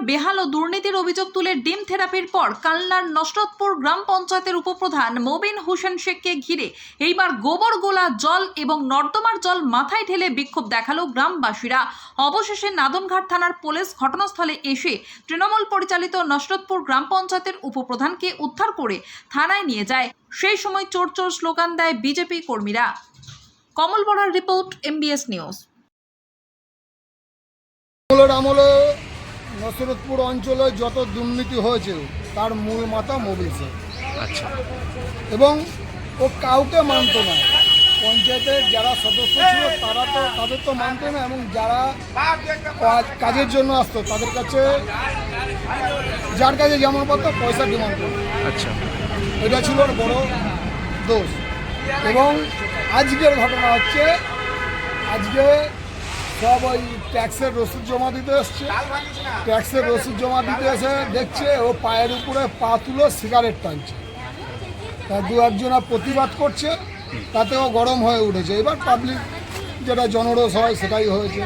বেহাল ও দুর্নীতির অভিযোগ তুলে ডিম থেরাপির পর কালনার নসরতপুর গ্রাম পঞ্চায়েতের উপপ্রধান মবিন হোসেন শেখকে ঘিরে এইবার গোবর গোলা জল এবং নর্দমার জল মাথায় ঢেলে বিক্ষোভ দেখালো গ্রামবাসীরা। অবশেষে নাদনঘাট থানার পুলিশ ঘটনাস্থলে এসে তৃণমূল পরিচালিত নসরতপুর গ্রাম পঞ্চায়েতের উপপ্রধানকে উদ্ধার করে থানায় নিয়ে যায়। সেই সময় চোর চোর স্লোগান দেয় বিজেপি কর্মীরা। কমল বড়ার রিপোর্ট, MBS নিউজ। আমলে নসরতপুর অঞ্চলে যত দুর্নীতি হয়েছে তার মূল মাথা মবিন শেখ। আচ্ছা, এবং ও কাউকে মানত না। পঞ্চায়েতের যারা সদস্য ছিল তাদের তো মানত না, এবং যারা কাজের জন্য আসতো তাদের কাছে যার কাছে যেমন পারতো পয়সা ডিমান্ড করতো। আচ্ছা, এটা ছিল ওর বড় দোষ। এবং আজকের ঘটনা হচ্ছে, আজকে সব ওই ট্যাক্সের রসিদ জমা দিতে এসছে। ট্যাক্সের রসিদ জমা দিতে এসে দেখছে ও পায়ের উপরে পা তুলে সিগারেট টানছে। তা দু একজনা প্রতিবাদ করছে, তাতেও গরম হয়ে উঠেছে। এবার পাবলিক যেটা জনরোষ হয় সেটাই হয়েছে।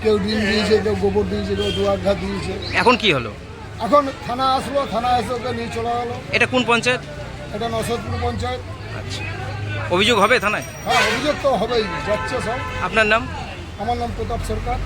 কেউ ডিম দিয়েছে, কেউ গোবর দিয়েছে, কেউ দুয়ারঘা দিয়েছে। এখন কি হলো? এখন থানা আসলো, থানা এসে ওকে নিয়ে চলে গেলো। এটা কোন পঞ্চায়েত? এটা নসরতপুর পঞ্চায়েত। আচ্ছা, অভিযোগ হবে থানায়? হ্যাঁ, অভিযোগ তো হবেই, যাচ্ছে সব। আপনার নাম? আমার নাম প্রতাপ সরকার।